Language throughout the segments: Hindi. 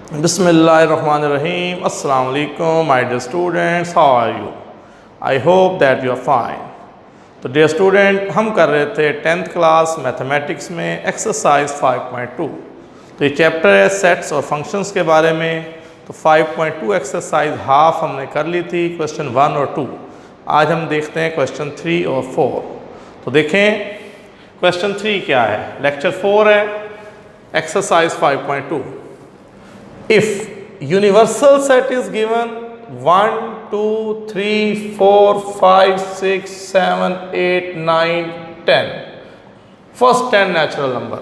Bismillahirrahmanirrahim. Assalamu alaikum, my dear students. How are you? I hope that you are fine. तो डियर स्टूडेंट, हम कर रहे थे 10th क्लास मैथमेटिक्स में एक्सरसाइज 5.2। तो ये चैप्टर है सेट्स और फंक्शंस के बारे में। तो 5.2 एक्सरसाइज हाफ हमने कर ली थी, क्वेश्चन 1 और 2। आज हम देखते हैं क्वेश्चन 3 और 4। तो देखें क्वेश्चन 3 क्या है। लेक्चर 4 है, exercise 5.2। If universal set is given 1, 2, 3, 4, 5, 6, 7, 8, 9, 10. First 10 natural number.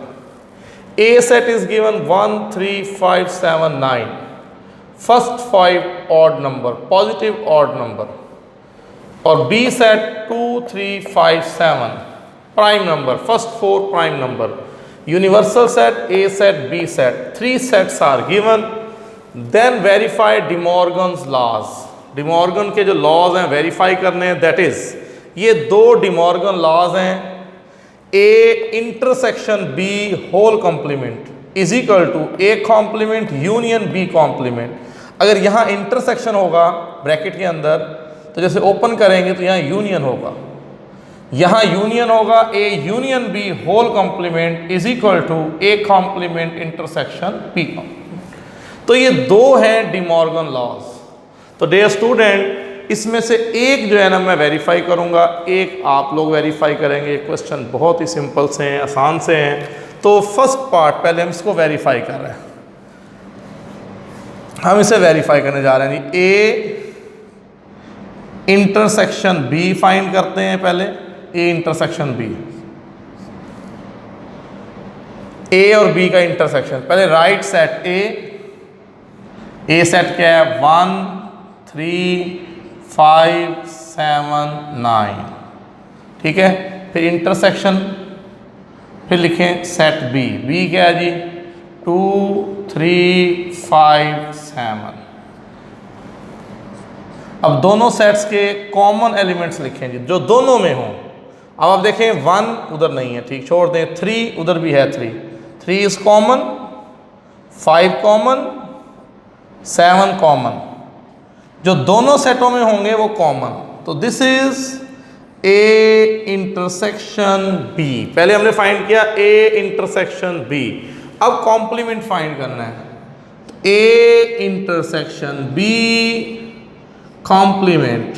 A set is given 1, 3, 5, 7, 9. First 5 odd number, positive odd number. Or B set 2, 3, 5, 7. Prime number, first 4 prime number. Universal set, A set, B set. 3 sets are given. Then verify De Morgan's laws. De Morgan के जो laws हैं वेरीफाई करने हैं। दैट इज ये दो De Morgan laws हैं। A intersection B whole complement is equal to A complement union B complement. अगर यहाँ इंटरसेक्शन होगा ब्रैकेट के अंदर, तो जैसे ओपन करेंगे तो यहाँ यूनियन होगा, यहाँ यूनियन होगा। A union B whole complement is equal to A complement intersection B। तो ये दो हैं डी मॉर्गन लॉज। तो डियर स्टूडेंट, इसमें से एक जो है ना मैं वेरीफाई करूंगा, एक आप लोग वेरीफाई करेंगे। क्वेश्चन बहुत ही सिंपल से हैं, आसान से हैं। तो फर्स्ट पार्ट पहले हम इसको वेरीफाई कर रहे हैं। हम इसे वेरीफाई करने जा रहे हैं। ए इंटरसेक्शन बी फाइंड करते हैं पहले। ए इंटरसेक्शन बी, ए और बी का इंटरसेक्शन। पहले राइट सेट ए सेट क्या है 1, 3, 5, 7, 9। ठीक है। फिर इंटरसेक्शन, फिर लिखें सेट बी। बी क्या है जी 2, 3, 5, 7। अब दोनों सेट्स के कॉमन एलिमेंट्स लिखें जी, जो दोनों में हों। अब आप देखें 1 उधर नहीं है, ठीक, छोड़ दें। 3 उधर भी है, 3 इज कॉमन, 5 कॉमन, 7 कॉमन। जो दोनों सेटों में होंगे वो कॉमन। तो this is A intersection B. पहले हमने फाइंड किया ए इंटरसेक्शन बी। अब कॉम्प्लीमेंट फाइंड करना है। ए इंटरसेक्शन बी कॉम्प्लीमेंट,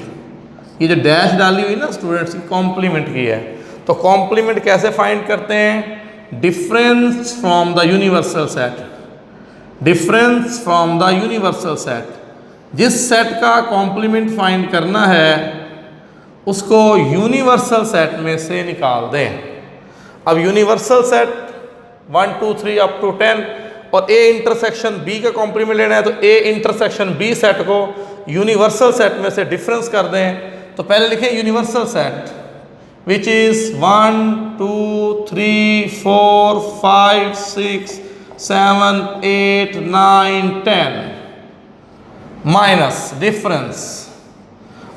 ये जो डैश डाली हुई ना स्टूडेंट्स की, कॉम्प्लीमेंट की है। तो कॉम्प्लीमेंट कैसे फाइंड करते हैं? Difference from the universal set. Difference from the universal set. जिस सेट का कॉम्प्लीमेंट फाइंड करना है उसको यूनिवर्सल सेट में से निकाल दें। अब यूनिवर्सल सेट 1, 2, 3 अप टू 10 और ए इंटरसेक्शन बी का कॉम्प्लीमेंट लेना है, तो ए इंटरसेक्शन बी सेट को यूनिवर्सल सेट में से डिफरेंस कर दें। तो पहले लिखें universal set which is 1, 2, 3, 4, 5, 6, 7, 8, 9, 10 minus difference.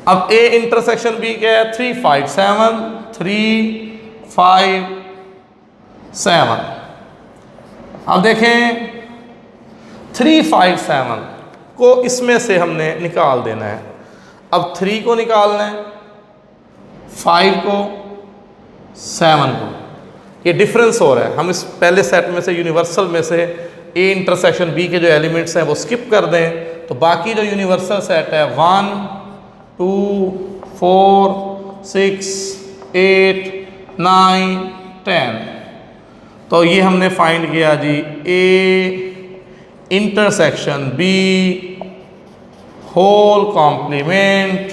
अब ए इंटरसेक्शन बी क्या है 3, 5, 7, 3, 5, 7। अब देखें 3, 5, 7 को इसमें से हमने निकाल देना है। अब 3 को निकालना है, 5 को, 7 को। ये डिफरेंस हो रहा है। हम इस पहले सेट में से यूनिवर्सल में से ए इंटरसेक्शन बी के जो एलिमेंट्स हैं वो स्किप कर दें। तो बाकी जो यूनिवर्सल सेट है 1, 2, 4, 6, 8, 9, 10। तो ये हमने फाइंड किया जी A intersection B whole complement,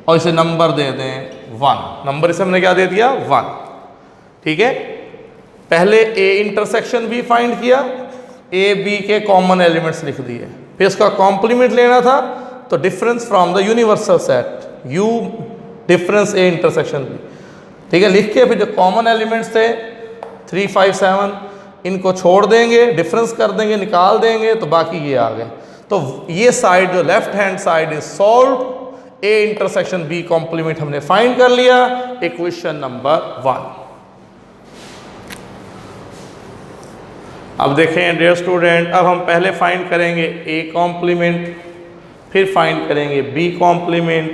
और इसे नंबर दे दें 1। नंबर इसे हमने क्या दे दिया 1। ठीक है। पहले ए इंटरसेक्शन बी फाइंड किया, ए बी के कॉमन एलिमेंट्स लिख दिए। फिर इसका कॉम्प्लीमेंट लेना था, तो difference from the universal set U difference A intersection B. ठीक है। लिख के फिर जो कॉमन एलिमेंट्स थे 3, 5, 7 इनको छोड़ देंगे, डिफरेंस कर देंगे, निकाल देंगे, तो बाकी ये आ गए। तो ये साइड जो left hand side is solve. A intersection B complement हमने फाइंड कर लिया। Equation number 1। अब देखें डियर स्टूडेंट, अब हम पहले फाइंड करेंगे ए कॉम्प्लीमेंट, फिर फाइंड करेंगे बी कॉम्प्लीमेंट,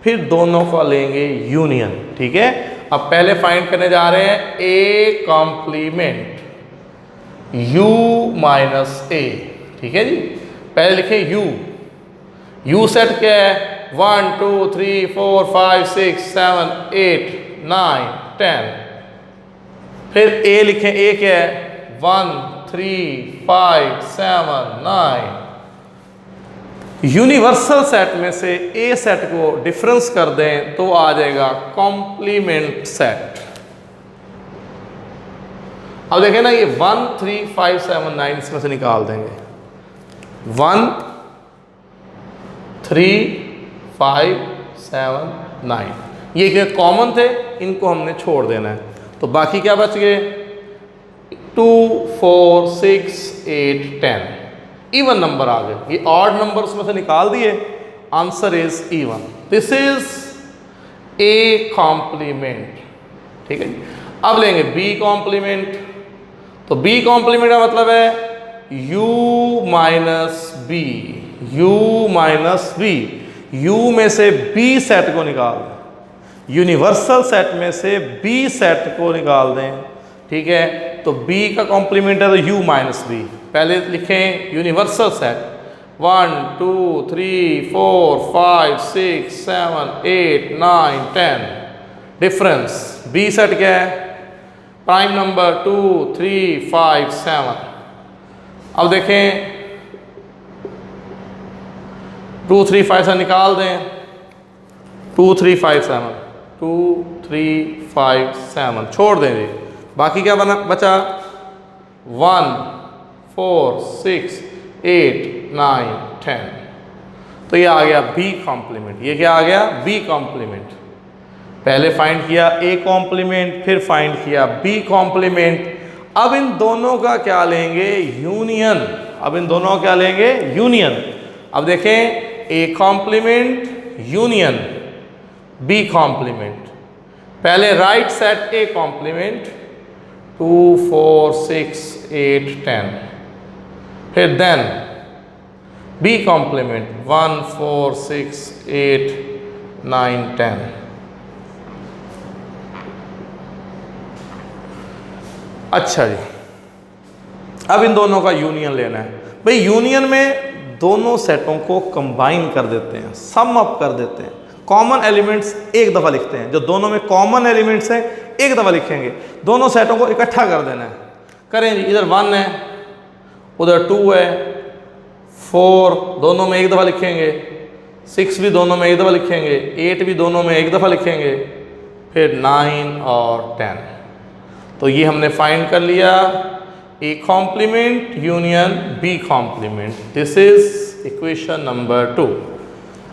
फिर दोनों को लेंगे यूनियन। ठीक है, अब पहले फाइंड करने जा रहे हैं ए कॉम्प्लीमेंट यू माइनस ए। ठीक है जी, पहले लिखें यू। यू सेट क्या है? 1 2 3 4 5 6 7 8 9 10। फिर ए लिखें, ए क्या है? 1 3 5 7 9। यूनिवर्सल सेट में से ए सेट को डिफरेंस कर दें तो आ जाएगा कॉम्प्लीमेंट सेट। अब देखें ना, ये 1 3 5 7 9 इसमें से निकाल देंगे। 1 3 5 7 9 ये क्या कॉमन थे, इनको हमने छोड़ देना है। तो बाकी क्या बच गए? 2 4 6 8 10 इवन नंबर आ गए। ये ऑड नंबर उसमें से निकाल दिए, answer is even. This is A complement. ठीक है, अब लेंगे बी कॉम्प्लीमेंट। तो बी कॉम्प्लीमेंट का मतलब है u minus B, U minus B. U में से बी सेट को निकाल दें, यूनिवर्सल सेट में से बी सेट को निकाल दें। ठीक है, तो b का कॉम्प्लीमेंट है तो u माइनस बी। पहले लिखें universal set 1 2 3 4 5 6 7 8 9 10। Difference b set क्या है? Prime number 2 3 5 7। अब देखें 2 3 5 से निकाल दें, 2 3 5 7 2 3 5 7 छोड़ दें जी। बाकी क्या बचा? 1 4 6 8 9 10। तो ये आ गया बी कॉम्प्लीमेंट। ये क्या आ गया? B complement. पहले फाइंड किया ए कॉम्प्लीमेंट, फिर फाइंड किया बी कॉम्प्लीमेंट। अब इन दोनों का क्या लेंगे? यूनियन। अब इन दोनों का क्या लेंगे? यूनियन। अब देखें A complement union B complement. पहले राइट सेट ए कॉम्प्लीमेंट 2 4 6 8 10। फिर देन बी कॉम्प्लीमेंट 1 4 6 8 9 10। अच्छा जी, अब इन दोनों का यूनियन लेना है। भाई यूनियन में दोनों सेटों को कंबाइन कर देते हैं, सम अप कर देते हैं। कॉमन एलिमेंट्स एक दफ़ा लिखते हैं, जो दोनों में कॉमन एलिमेंट्स हैं एक दफ़ा लिखेंगे। दोनों सेटों को इकट्ठा कर देना है। करें जी, इधर 1 है, उधर 2 है, 4 दोनों में एक दफ़ा लिखेंगे, 6 भी दोनों में एक दफ़ा लिखेंगे, 8 भी दोनों में एक दफ़ा लिखेंगे, फिर 9 और 10। तो ये हमने फाइंड कर लिया A complement union B complement. This is equation number 2।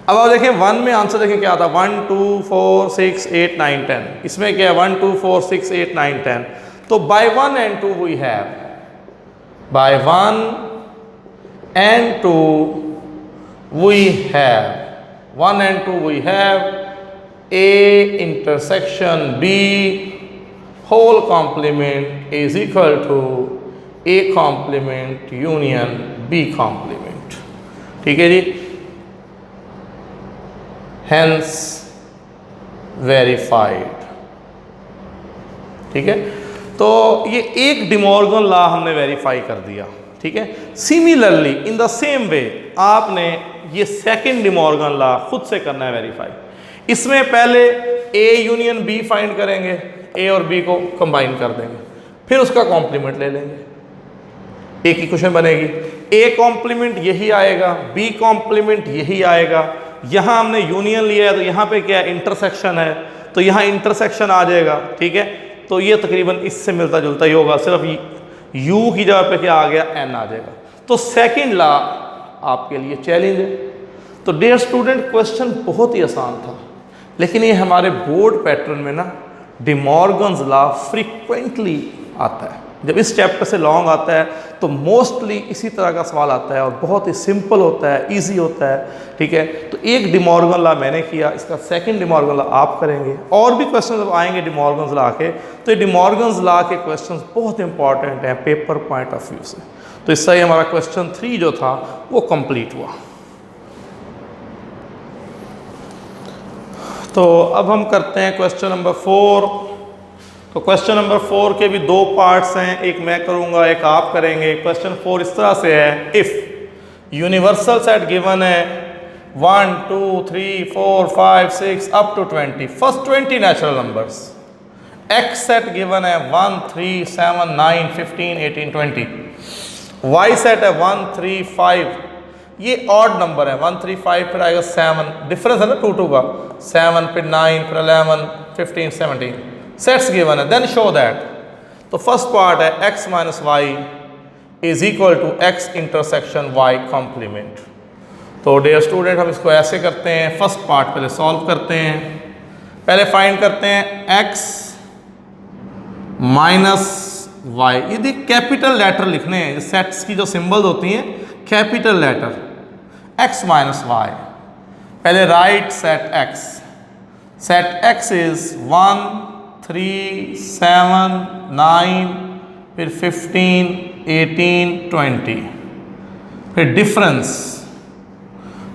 अब आप देखें 1 में आंसर देखें क्या आता है? 1 2 4 6 8 9 10। इसमें क्या है? 1 2 4 6 8 9 10। तो by 1 and 2 we have, by 1 and 2 we have, 1 and 2 we have A intersection B whole complement is equal to A complement union B complement. ठीक है जी, हेंस वेरीफाइड। ठीक है, तो ये एक डिमॉर्गन लॉ हमने वेरीफाई कर दिया। ठीक है, similarly in the same way आपने ये सेकंड डिमॉर्गन लॉ खुद से करना है वेरीफाई। इसमें पहले ए यूनियन बी फाइंड करेंगे, ए और बी को कंबाइन कर देंगे, फिर उसका कॉम्प्लीमेंट ले लेंगे, एक इक्वेशन बनेगी। ए कॉम्प्लीमेंट यही आएगा, बी कॉम्प्लीमेंट यही आएगा। यहाँ हमने यूनियन लिया है तो यहाँ पे क्या इंटरसेक्शन है, तो यहाँ इंटरसेक्शन आ जाएगा। ठीक है, तो ये तकरीबन इससे मिलता जुलता ही होगा, सिर्फ u की जगह पे क्या आ गया? n आ जाएगा। तो सेकंड लॉ आपके लिए चैलेंज है। तो डियर स्टूडेंट, क्वेश्चन बहुत ही आसान था, लेकिन ये हमारे बोर्ड पैटर्न में ना डिमॉर्गन्स लॉ फ्रीक्वेंटली आता है। जब इस चैप्टर से लॉन्ग आता है तो मोस्टली इसी तरह का सवाल आता है और बहुत ही सिंपल होता है, इजी होता है, ठीक है। तो एक डिमॉर्गन लॉ मैंने किया, इसका सेकंड डिमॉर्गन लॉ आप करेंगे। और भी क्वेश्चन जब आएंगे डिमॉर्गन लॉ के, तो ये डिमॉर्गन लॉ के क्वेश्चन बहुत इंपॉर्टेंट हैं पेपर पॉइंट ऑफ व्यू से। तो इससे ही हमारा क्वेश्चन 3 जो था वो कंप्लीट हुआ। तो अब हम करते हैं क्वेश्चन नंबर 4। तो क्वेश्चन नंबर 4 के भी 2 पार्ट्स हैं, एक मैं करूंगा एक आप करेंगे। क्वेश्चन 4 इस तरह से है, इफ यूनिवर्सल सेट गिवन है 1 2 3 4 5 6 up to 20, first 20 natural numbers. X set given है 1 3 7 9 15 18 20। वाई सेट है 1 3 5, ये ऑड नंबर है 1 3 5, फिर आएगा 7, डिफरेंस है ना 2 2 का, 7 फिर 9 फिर 11 15 17 सेट्स गिवन है। देन शो दैट, तो फर्स्ट पार्ट है x minus Y is equal to x intersection y complement. तो डियर स्टूडेंट हम इसको ऐसे करते हैं, फर्स्ट पार्ट पहले सॉल्व करते हैं। पहले फाइंड करते हैं x माइनस वाई, यदि कैपिटल लेटर लिखने हैं, सेट्स की जो सिंबल्स होती हैं capital letter, x minus Y. पहले right set x, set x is 1 3 7 9 फिर 15 18 20, फिर डिफरेंस,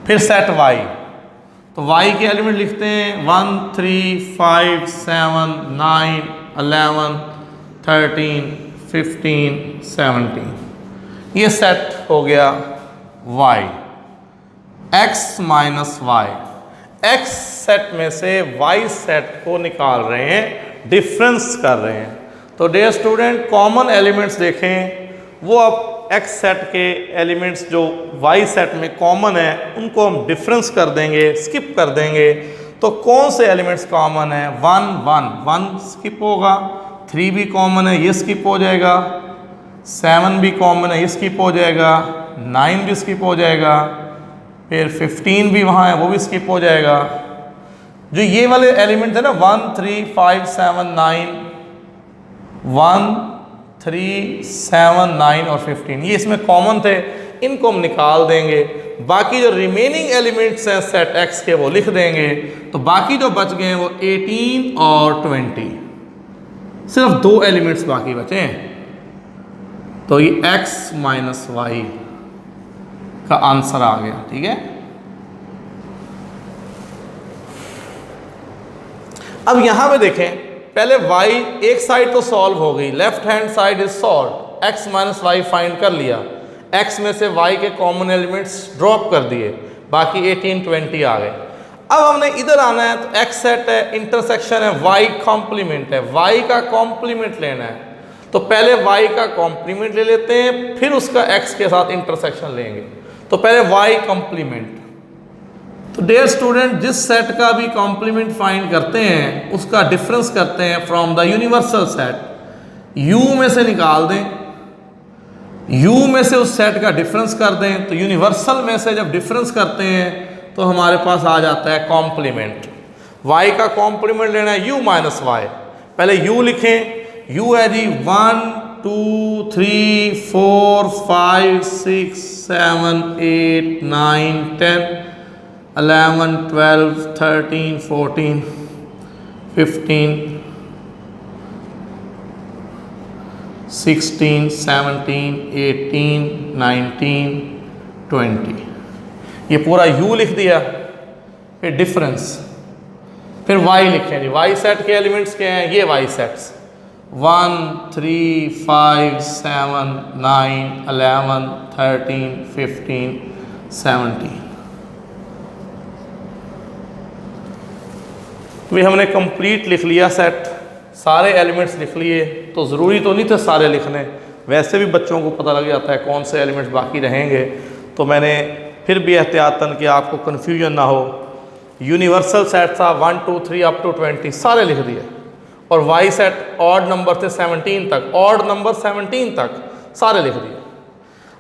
फिर सेट y। तो y के एलिमेंट लिखते हैं 1 3 5 7 9 11 13 15 17, ये सेट हो गया y। x minus Y, x set में से y सेट को निकाल रहे हैं, डिफरेंस कर रहे हैं। तो डियर स्टूडेंट कॉमन एलिमेंट्स देखें, वो अब x सेट के एलिमेंट्स जो y सेट में कॉमन है उनको हम डिफरेंस कर देंगे, स्किप कर देंगे। तो कौन से एलिमेंट्स कॉमन है? 1 1 1 स्किप होगा, 3 भी कॉमन है, ये स्किप हो जाएगा, 7 भी कॉमन है, ये स्किप हो जाएगा, 9 भी स्किप हो जाएगा, फिर 15 भी वहाँ है वो भी स्किप हो जाएगा। जो ये वाले एलिमेंट है ना 1 3 5 7 9 1 3 7 9 और 15, ये इसमें कॉमन थे, इनको हम निकाल देंगे। बाकी जो रिमेनिंग एलिमेंट्स हैं सेट x के वो लिख देंगे। तो बाकी जो बच गए हैं वो 18 और 20, सिर्फ 2 एलिमेंट्स बाकी बचे हैं। तो ये x माइनस वाई का आंसर आ गया, ठीक है। अब यहां पे देखें, पहले y एक साइड तो सॉल्व हो गई, left hand side is solve, x minus Y find कर लिया, x में से y के कॉमन एलिमेंट्स ड्रॉप कर दिए, बाकी 18 20 आ गए। अब हमने इधर आना है, तो x सेट है, इंटरसेक्शन है, y कॉम्प्लीमेंट है, y का कॉम्प्लीमेंट लेना है। तो पहले y का कॉम्प्लीमेंट ले लेते हैं, फिर उसका x के साथ इंटरसेक्शन लेंगे। तो पहले y कॉम्प्लीमेंट। तो डियर स्टूडेंट जिस सेट का भी कॉम्प्लीमेंट फाइंड करते हैं उसका डिफरेंस करते हैं from the universal set, u में से निकाल दें, u में से उस सेट का डिफरेंस कर दें। तो यूनिवर्सल में से जब डिफरेंस करते हैं तो हमारे पास आ जाता है कॉम्प्लीमेंट। y का कॉम्प्लीमेंट लेना है u माइनस वाई, पहले u लिखें, u है जी 1 2 3 4 5 6 7 8 9 10 11 12 13 14 15 16 17 18 19 20, ये पूरा u लिख दिया। फिर डिफरेंस, फिर y लिखें जी, y सेट के एलिमेंट्स क्या हैं? ये y सेट्स 1 3 5 7 9 11 13 15 17। भी हमने कंप्लीट लिख लिया सेट, सारे एलिमेंट्स लिख लिए। तो ज़रूरी तो नहीं थे सारे लिखने, वैसे भी बच्चों को पता लग जाता है कौन से एलिमेंट्स बाकी रहेंगे। तो मैंने फिर भी एहतियातन कि आपको कन्फ्यूजन ना हो, यूनिवर्सल सेट था 1 2 3 अप टू 20 सारे लिख दिए, और वाई सेट ऑड नंबर थे 17 तक, ऑड नंबर 17 तक सारे लिख दिए।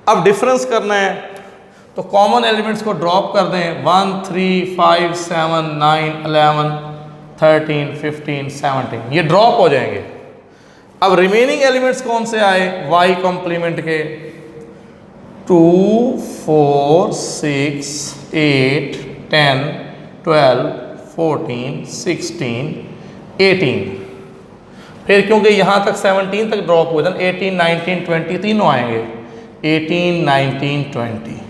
अब डिफरेंस करना है तो कॉमन एलिमेंट्स को ड्रॉप कर दें, 1 3 5 7 9 11 13 15 17, ये ड्रॉप हो जाएंगे। अब रिमेनिंग एलिमेंट्स कौन से आए वाई कॉम्प्लीमेंट के, 2 4 6 8 10 12 14 16 18, फिर क्योंकि यहाँ तक 17 तक ड्रॉप हुए थे, 18 19 20 तीनों आएंगे, 18 19 20।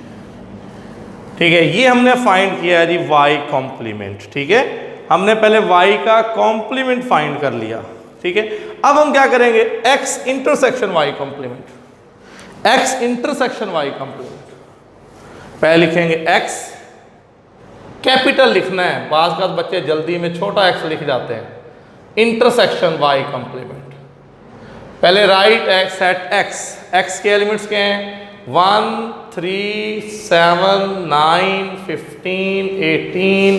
ठीक है, ये हमने फाइंड किया है जी y कॉम्प्लीमेंट। ठीक है, हमने पहले y का कॉम्प्लीमेंट फाइंड कर लिया। ठीक है, अब हम क्या करेंगे, x intersection y complement, x intersection y complement. पहले लिखेंगे x, कैपिटल लिखना है, बाज़ का बच्चे जल्दी में छोटा x लिख जाते हैं, इंटरसेक्शन y कॉम्प्लीमेंट। पहले राइट x एट x के एलिमेंट्स क्या हैं, 1 3 7 9 15 18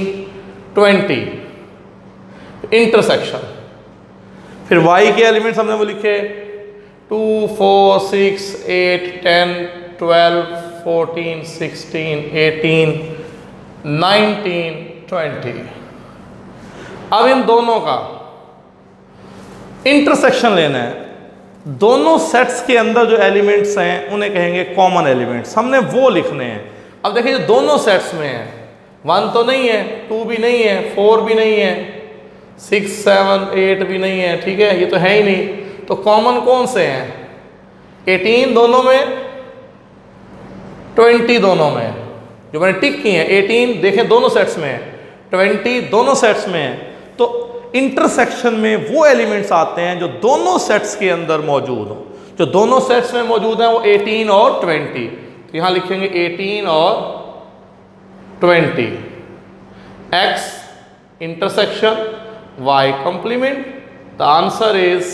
20, इंटरसेक्शन। फिर y के एलिमेंट्स हमने वो लिखे 2 4 6 8 10 12 14 16 18 19 20। अब इन दोनों का इंटरसेक्शन लेना है, दोनों सेट्स के अंदर जो एलिमेंट्स हैं उन्हें कहेंगे कॉमन एलिमेंट्स, हमने वो लिखने हैं। अब देखिए जो दोनों सेट्स में है, 1 तो नहीं है, 2 भी नहीं है, 4 भी नहीं है, 6 7 8 भी नहीं है। ठीक है, ये तो है ही नहीं, तो कॉमन कौन से हैं, 18 दोनों में, 20 दोनों में, जो मैंने टिक की है 18 देखें दोनों सेट्स में है, 20 दोनों सेट्स में है। तो इंटरसेक्शन में वो एलिमेंट्स आते हैं जो दोनों सेट्स के अंदर मौजूद हो, जो दोनों सेट्स में मौजूद हैं वो 18 और 20। तो यहां लिखेंगे 18 और 20, x intersection y complement. The answer is,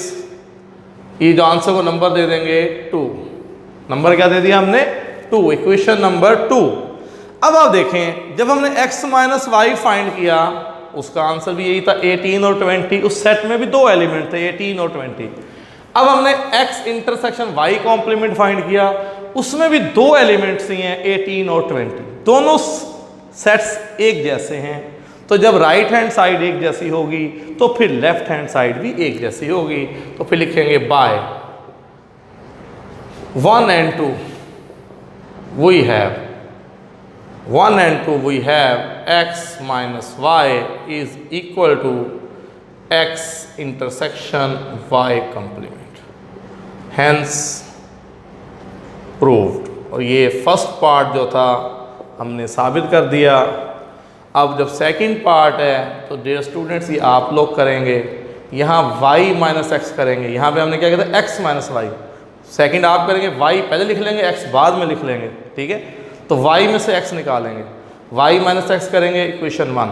ये जो आंसर को नंबर दे देंगे 2, नंबर क्या दे दिया हमने 2, इक्वेशन नंबर 2। अब आप देखें जब हमने x माइनस वाई फाइंड किया उसका आंसर भी यही था 18 और 20, उस सेट में भी दो एलिमेंट थे 18 और 20। अब हमने x intersection y complement find किया, उसमें भी दो एलिमेंट्स ही हैं 18 और 20, दोनों सेट्स एक जैसे हैं। तो जब राइट हैंड साइड एक जैसी होगी तो फिर लेफ्ट हैंड साइड भी एक जैसी होगी। तो फिर लिखेंगे bye 1 and 2 we have 1 and 2 we have x minus y is equal to x intersection y complement, hence proved। और ये फर्स्ट पार्ट जो था हमने साबित कर दिया। अब जब सेकंड पार्ट है तो डियर स्टूडेंट्स ये आप लोग करेंगे, यहाँ y माइनस एक्स करेंगे, यहाँ पे हमने क्या किया था x माइनस वाई, सेकंड आप करेंगे y पहले लिख लेंगे x बाद में लिख लेंगे। ठीक है, तो y में से x निकालेंगे, y माइनस एक्स करेंगे इक्वेशन 1,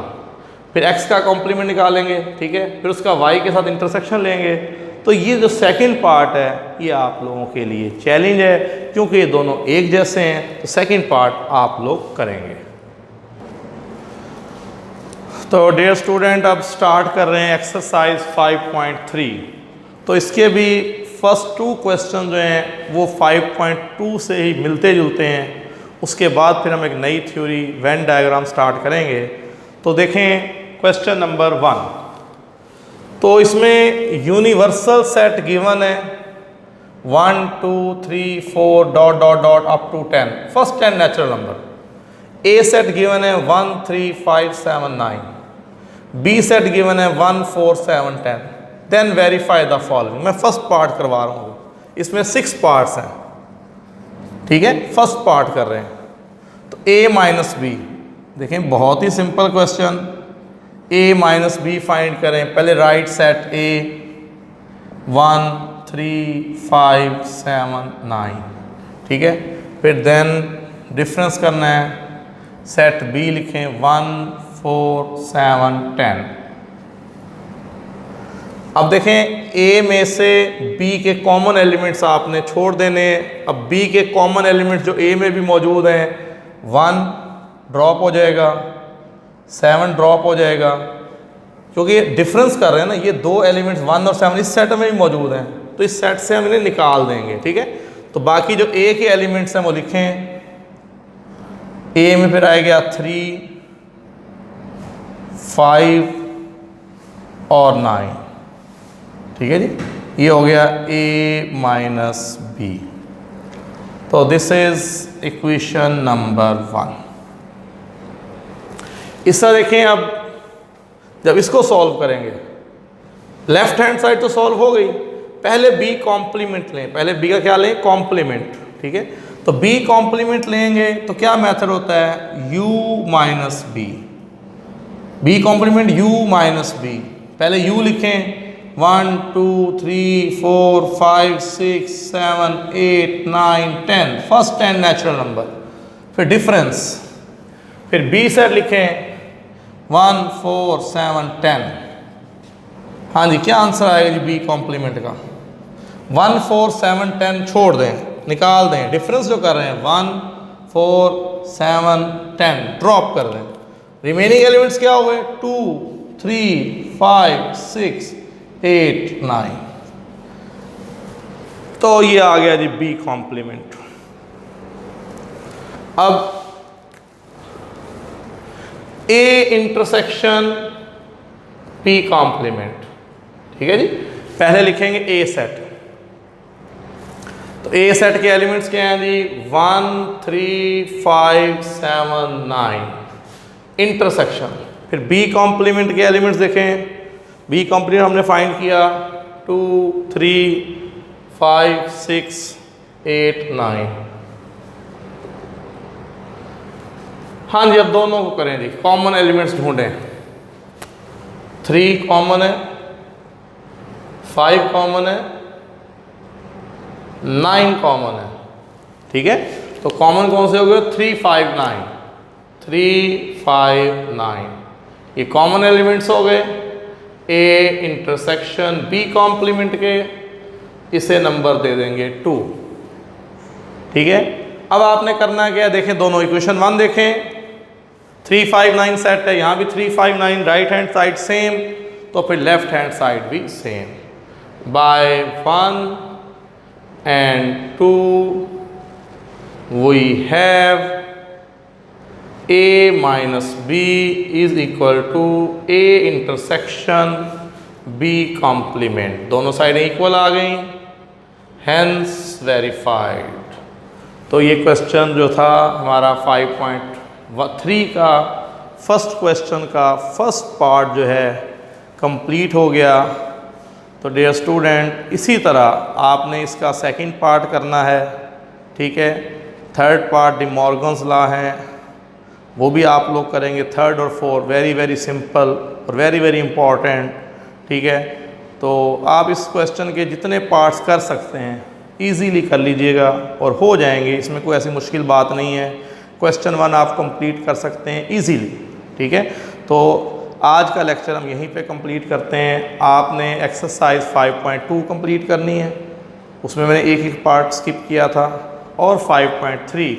फिर x का कॉम्प्लीमेंट निकालेंगे। ठीक है, फिर उसका y के साथ इंटरसेक्शन लेंगे। तो ये जो सेकंड पार्ट है ये आप लोगों के लिए चैलेंज है, क्योंकि ये दोनों एक जैसे हैं। तो सेकंड पार्ट आप लोग करेंगे। तो डियर स्टूडेंट अब स्टार्ट कर रहे हैं एक्सरसाइज 5.3। तो इसके भी फर्स्ट 2 क्वेश्चन जो हैं वो 5.2 से ही मिलते जुलते हैं। उसके बाद फिर हम एक नई थ्योरी वेन डायग्राम स्टार्ट करेंगे। तो देखें क्वेश्चन नंबर 1, तो इसमें यूनिवर्सल सेट गिवन है 1 2 3 4 dot dot dot up to 10, first 10 natural number. A set given है 1 3 5 7 9, बी सेट गिवन है 1 4 7 10। Then verify the following. मैं फर्स्ट पार्ट करवा रहा हूँ, इसमें 6 पार्ट्स हैं। ठीक है, फर्स्ट पार्ट कर रहे हैं। तो a माइनस बी, देखें बहुत ही simple question, a minus B find करें। पहले राइट सेट a 1 3 5 7 9। ठीक है, फिर देन डिफरेंस करना है, सेट b लिखें 1 4 7 10। अब देखें a में से b के कॉमन एलिमेंट्स आपने छोड़ देने। अब b के कॉमन एलिमेंट्स जो a में भी मौजूद हैं, 1 ड्रॉप हो जाएगा, 7 ड्रॉप हो जाएगा, क्योंकि ये डिफरेंस कर रहे हैं ना, ये दो एलिमेंट्स 1 और 7 इस सेट में भी मौजूद हैं, तो इस सेट से हम इन्हें निकाल देंगे। ठीक है, तो बाकी जो a के एलिमेंट्स हैं वो लिखें। a में फिर आएगा 3 5 और 9। ठीक है जी, ये हो गया a माइनस बी। तो दिस इज इक्वेशन नंबर 1। इससे देखें, अब जब इसको सॉल्व करेंगे, लेफ्ट हैंड साइड तो सॉल्व हो गई, पहले b कॉम्प्लीमेंट लें, पहले b का क्या लें, कॉम्प्लीमेंट। ठीक है, तो b कॉम्प्लीमेंट लेंगे तो क्या मेथड होता है, u minus B. b complement u minus B, पहले u लिखें, 1 2 3 4 5 6 7 8 9 10, फर्स्ट 10 नेचुरल नंबर, फिर डिफरेंस, फिर b सेट लिखें 1 4 7 10। हाँ जी, क्या आंसर आएगा जी बी कॉम्प्लीमेंट का, 1 4 7 10 छोड़ दें, निकाल दें, डिफरेंस जो कर रहे हैं 1 4 7 10 ड्रॉप कर दें, रिमेनिंग एलिमेंट्स क्या हुए, 2 3 5 6 8 9। तो ये आ गया जी बी कॉम्प्लीमेंट। अब ए इंटरसेक्शन पी कॉम्प्लीमेंट, ठीक है जी, पहले लिखेंगे ए सेट। तो ए सेट के एलिमेंट्स क्या हैं जी, 1 3 5 7 9 इंटरसेक्शन। फिर बी कॉम्प्लीमेंट के एलिमेंट्स देखें, बी कॉम्प्लीमेंट हमने फाइंड किया 2 3 5 6 8 9। हाँ जी, अब दोनों को करें जी, कॉमन एलिमेंट्स ढूंढें, 3 कॉमन है, 5 कॉमन है, 9 कॉमन है। ठीक है, तो कॉमन कौन से हो गए, 3 5 9, 3 5 9, ये कॉमन एलिमेंट्स हो गए। ए इंटरसेक्शन बी कॉम्प्लीमेंट के, इसे नंबर दे देंगे 2। ठीक है, अब आपने करना क्या है, देखें दोनों इक्वेशन 1 देखें, 3 5 9 सेट है, यहाँ भी 3 5 9, राइट हैंड साइड सेम, तो फिर लेफ्ट हैंड साइड भी same. By 1 and 2 we have a minus b is equal to a intersection b complement, दोनों साइडें इक्वल आ गई, hence verified। तो ये क्वेश्चन जो था हमारा 5.3 का फर्स्ट क्वेश्चन का फर्स्ट पार्ट जो है कंप्लीट हो गया। तो डियर स्टूडेंट, इसी तरह आपने इसका सेकंड पार्ट करना है। ठीक है, third part D Morgan's law है, वो भी आप लोग करेंगे, थर्ड और फोर्थ, वेरी वेरी सिंपल और वेरी वेरी इम्पॉर्टेंट। ठीक है, तो आप इस क्वेश्चन के जितने पार्ट्स कर सकते हैं इजीली कर लीजिएगा और हो जाएंगे, इसमें कोई ऐसी मुश्किल बात नहीं है। क्वेश्चन 1 आप कंप्लीट कर सकते हैं इजीली। ठीक है, तो आज का लेक्चर हम यहीं पे कंप्लीट करते हैं। आपने एक्सरसाइज 5.2 कंप्लीट करनी है, उसमें मैंने एक पार्ट स्किप किया था, और 5.3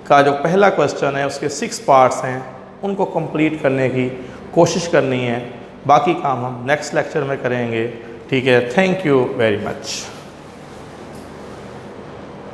का जो पहला क्वेश्चन है उसके 6 पार्ट्स हैं, उनको कंप्लीट करने की कोशिश करनी है। बाकी काम हम नेक्स्ट लेक्चर में करेंगे। ठीक है, थैंक यू वेरी मच।